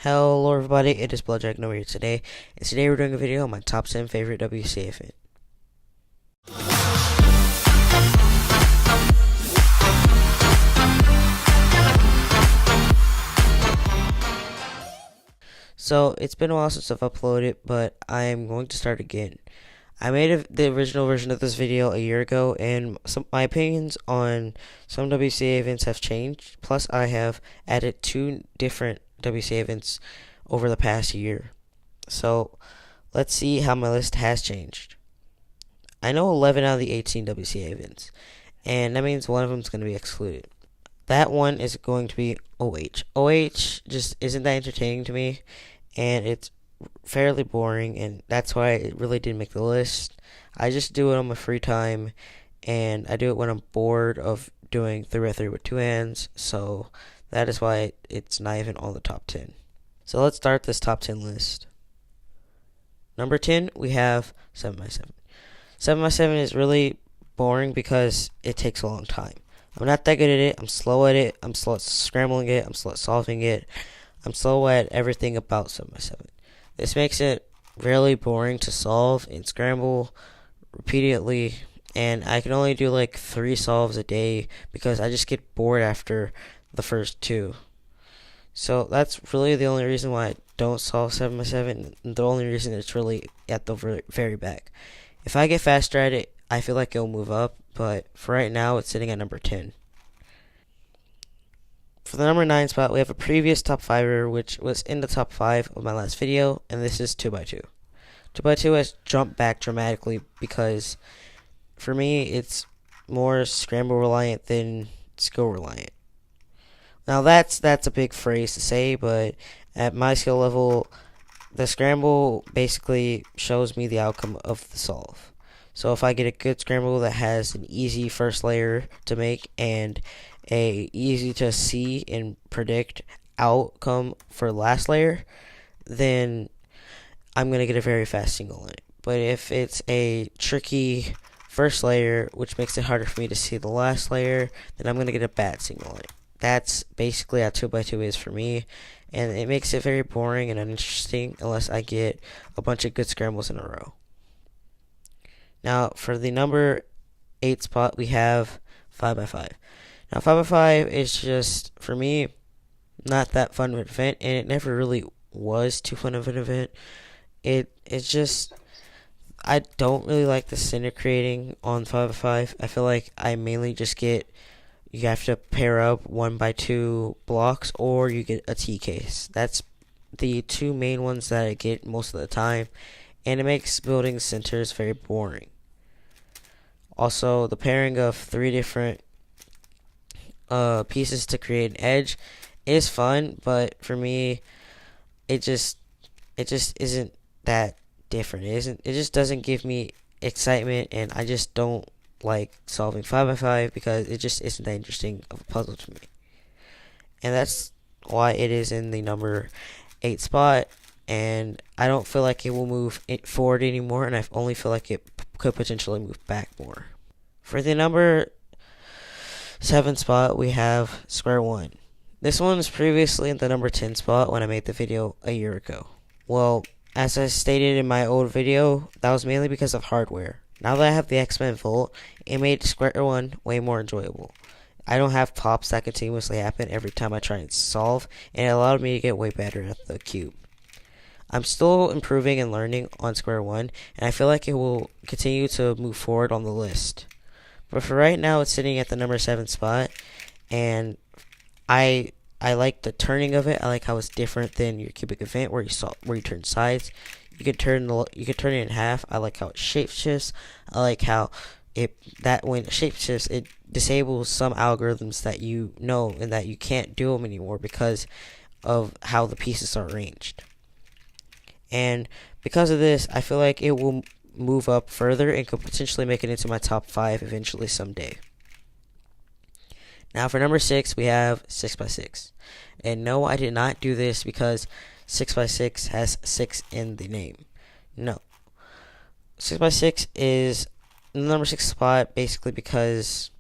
Hello everybody, it is Bloodjack over here today, and today we're doing a video on my top 10 favorite WCA event. So, it's been a while since I've uploaded, but I am going to start again. I made the original version of this video a year ago, and my opinions on some WCA events have changed, plus I have added 2 different WCA events over the past year. So, let's see how my list has changed. I know 11 out of the 18 WCA events, and that means one of them is going to be excluded. That one is going to be OH. OH just isn't that entertaining to me, and it's fairly boring, and that's why it really didn't make the list. I just do it on my free time, and I do it when I'm bored of doing 3x3 with 2 hands, so that is why it's not even on the top 10. So let's start this top 10 list. Number 10, we have 7x7. 7x7 is really boring because it takes a long time. I'm not that good at it. I'm slow at it. I'm slow at scrambling it. I'm slow at solving it. I'm slow at everything about 7x7. This makes it really boring to solve and scramble repeatedly, and I can only do like 3 solves a day because I just get bored after the first 2. So that's really the only reason why I don't solve 7x7, and the only reason it's really at the very back. If I get faster at it, I feel like it'll move up, but for right now, it's sitting at number 10. For the number 9 spot, we have a previous top 5er, which was in the top 5 of my last video, and this is 2x2. 2x2 has jumped back dramatically because, for me, it's more scramble reliant than skill reliant. Now that's a big phrase to say, but at my skill level, the scramble basically shows me the outcome of the solve. So if I get a good scramble that has an easy first layer to make and a easy to see and predict outcome for last layer, then I'm going to get a very fast single on it. But if it's a tricky first layer, which makes it harder for me to see the last layer, then I'm going to get a bad single on it. That's basically how 2x2 is for me, and it makes it very boring and uninteresting unless I get a bunch of good scrambles in a row. Now, for the number 8 spot, we have 5x5. Now, 5x5 is just, for me, not that fun of an event, and it never really was too fun of an event. It's just, I don't really like the center creating on 5x5. I feel like I mainly just get, you have to pair up 1x2 blocks, or you get a T case. That's the 2 main ones that I get most of the time, and it makes building centers very boring. Also, the pairing of 3 different pieces to create an edge is fun, but for me, it just isn't that different. It just doesn't give me excitement, and I just don't like solving 5x5 because it just isn't that interesting of a puzzle to me. And that's why it is in the number 8 spot, and I don't feel like it will move it forward anymore, and I only feel like it could potentially move back more. For the number 7 spot, we have Square One. This one was previously in the number 10 spot when I made the video a year ago. Well, as I stated in my old video, that was mainly because of hardware. Now that I have the X-Men Volt, it made Square One way more enjoyable. I don't have pops that continuously happen every time I try and solve, and it allowed me to get way better at the cube. I'm still improving and learning on Square One, and I feel like it will continue to move forward on the list. But for right now, it's sitting at the number 7 spot, and I like the turning of it. I like how it's different than your cubic event where you turn sides. You can turn it in half. I like how it shape shifts. I like how when it shape shifts, it disables some algorithms that you know and that you can't do them anymore because of how the pieces are arranged. And because of this, I feel like it will move up further and could potentially make it into my top 5 eventually someday. Now for number 6, we have 6x6. And no, I did not do this because 6x6 has 6 in the name. No. 6x6 is in the number 6 spot basically because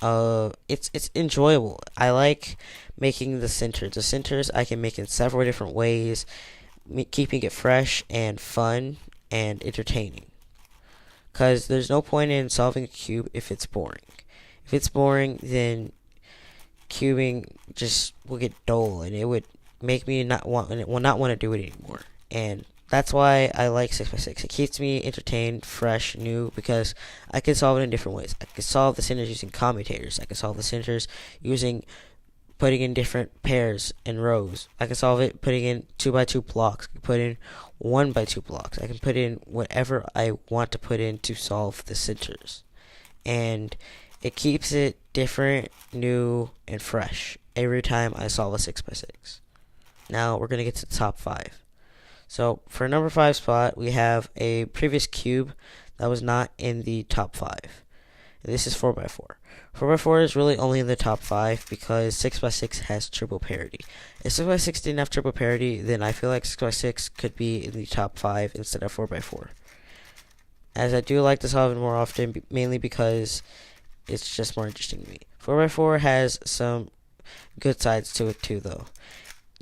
it's enjoyable. I like making the centers. The centers I can make in several different ways, keeping it fresh and fun and entertaining. Because there's no point in solving a cube if it's boring. If it's boring, then cubing just will get dull, and it would make me not want to do it anymore. And that's why I like 6x6. It keeps me entertained, fresh, new, because I can solve it in different ways. I can solve the centers using commutators. I can solve the centers using putting in different pairs and rows. I can solve it putting in 2x2 blocks. I can put in 1x2 blocks. I can put in whatever I want to put in to solve the centers. And it keeps it different, new, and fresh every time I solve a 6x6. Now we're going to get to the top 5. So for number 5 spot, we have a previous cube that was not in the top 5. And this is 4x4. 4x4 is really only in the top 5 because 6x6 has triple parity. If 6x6 didn't have triple parity, then I feel like 6x6 could be in the top 5 instead of 4x4. As I do like to solve it more often, mainly because it's just more interesting to me. 4x4 has some good sides to it too, though.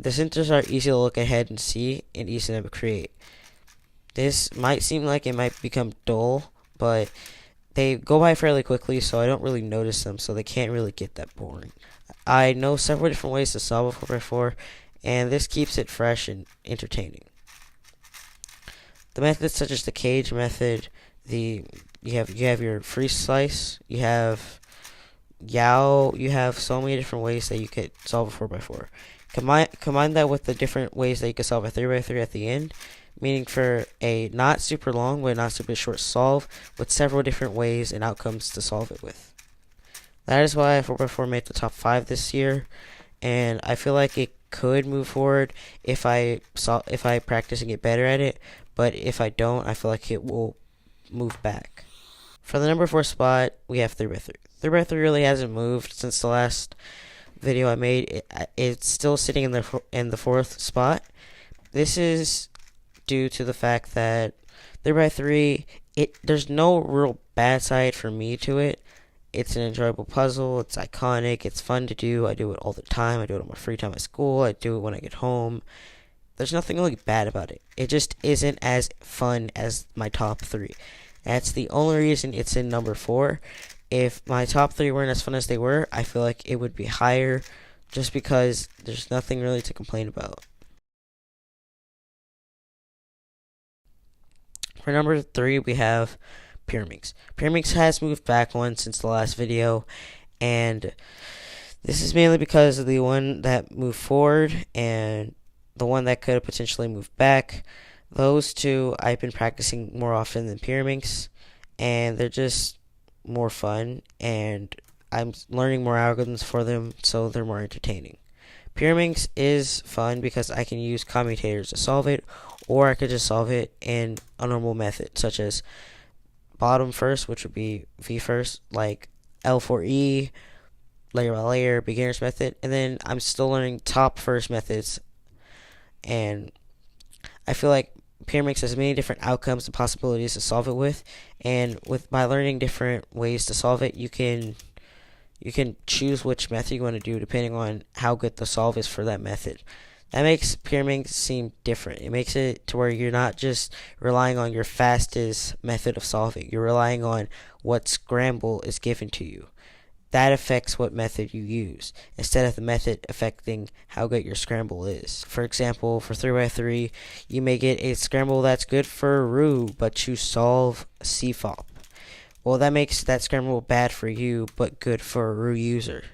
The centers are easy to look ahead and see, and easy to create. This might seem like it might become dull, but they go by fairly quickly, so I don't really notice them, so they can't really get that boring. I know several different ways to solve a 4x4, and this keeps it fresh and entertaining. The methods such as the cage method, you have your free slice, you have Yao, you have so many different ways that you could solve a 4x4. Combine that with the different ways that you can solve a 3x3 at the end, meaning for a not super long but not super short solve with several different ways and outcomes to solve it with. That is why 4x4 made the top 5 this year, and I feel like it could move forward if I practice and get better at it, but if I don't, I feel like it will move back. For the number 4 spot, we have 3x3. 3x3 really hasn't moved since the last video I made. It's still sitting in the 4th spot. This is due to the fact that 3x3, there's no real bad side for me to it. It's an enjoyable puzzle. It's iconic. It's fun to do. I do it all the time. I do it on my free time at school. I do it when I get home. There's nothing really bad about it. It just isn't as fun as my top 3. That's the only reason it's in number 4. If my top 3 weren't as fun as they were, I feel like it would be higher just because there's nothing really to complain about. For number 3, we have Pyraminx. Pyraminx has moved back one since the last video, and this is mainly because of the one that moved forward and the one that could have potentially moved back. Those two I've been practicing more often than Pyraminx, and they're just more fun, and I'm learning more algorithms for them, so they're more entertaining. Pyraminx is fun because I can use commutators to solve it, or I could just solve it in a normal method, such as bottom first, which would be V first, like L4E, layer by layer, beginner's method, and then I'm still learning top first methods, and I feel like Pyraminx has many different outcomes and possibilities to solve it with, and by learning different ways to solve it, you can choose which method you want to do depending on how good the solve is for that method. That makes Pyraminx seem different. It makes it to where you're not just relying on your fastest method of solving. You're relying on what scramble is given to you. That affects what method you use, instead of the method affecting how good your scramble is. For example, for 3x3, you may get a scramble that's good for roux, but you solve CFOP. Well, that makes that scramble bad for you, but good for a roux user.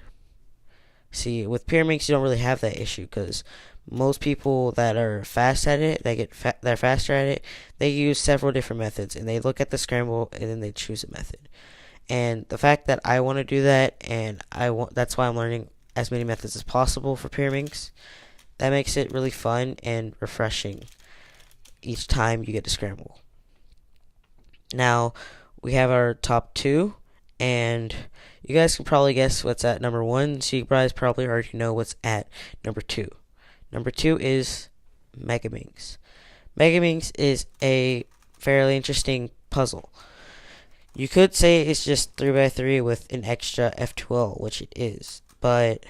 See, with Pyraminx, you don't really have that issue, because most people that are fast at it, they're faster at it, they use several different methods, and they look at the scramble, and then they choose a method. And the fact that I want to do that, and that's why I'm learning as many methods as possible for Pyraminx, that makes it really fun and refreshing each time you get to scramble. Now, we have our top 2, and you guys can probably guess what's at number 1, so you guys probably already know what's at number 2. Number 2 is Megeminx. Megeminx is a fairly interesting puzzle. You could say it's just 3x3 with an extra F2L, which it is, but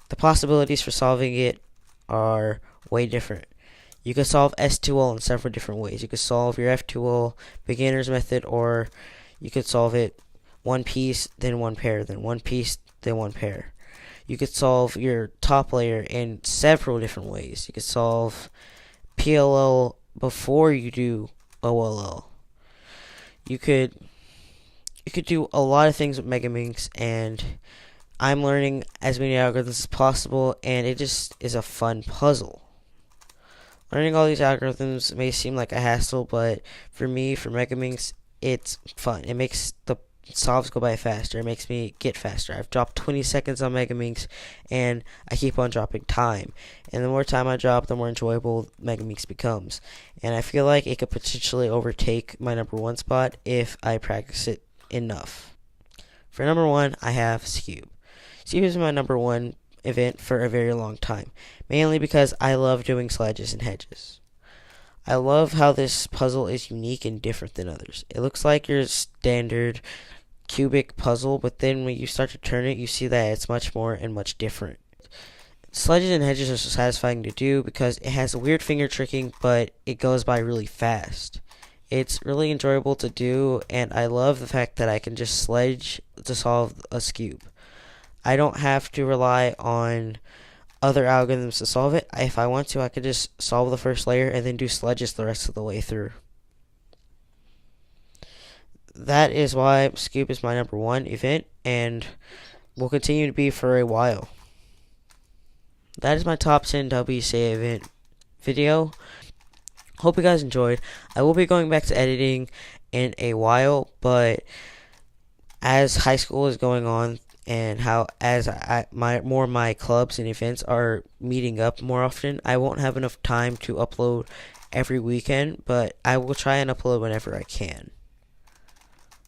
the possibilities for solving it are way different. You could solve S2L in several different ways. You could solve your F2L beginner's method, or you could solve it one piece, then one pair, then one piece, then one pair. You could solve your top layer in several different ways. You could solve PLL before you do OLL. You could do a lot of things with Megeminx, and I'm learning as many algorithms as possible, and it just is a fun puzzle. Learning all these algorithms may seem like a hassle, but for me, for Megeminx, it's fun. It makes the solves go by faster. It makes me get faster. I've dropped 20 seconds on Megeminx, and I keep on dropping time. And the more time I drop, the more enjoyable Megeminx becomes. And I feel like it could potentially overtake my #1 spot if I practice it enough. For #1, I have Skewb. Skewb is my #1 event for a very long time, mainly because I love doing sledges and hedges. I love how this puzzle is unique and different than others. It looks like your standard cubic puzzle, but then when you start to turn it, you see that it's much more and much different. Sledges and hedges are so satisfying to do because it has weird finger tricking, but it goes by really fast. It's really enjoyable to do, and I love the fact that I can just sledge to solve a Skewb. I don't have to rely on other algorithms to solve it. If I want to, I could just solve the first layer and then do sledges the rest of the way through. That is why Skewb is my #1 event, and will continue to be for a while. That is my top 10 WCA event video. Hope you guys enjoyed. I will be going back to editing in a while, but as high school is going on, and my clubs and events are meeting up more often, I won't have enough time to upload every weekend, but I will try and upload whenever I can.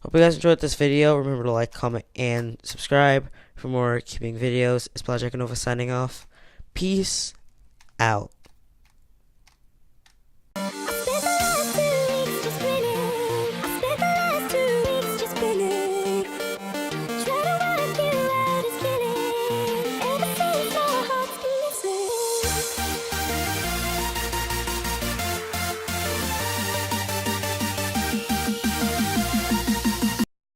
Hope you guys enjoyed this video. Remember to like, comment, and subscribe for more keeping videos. It's Project Nova signing off. Peace out.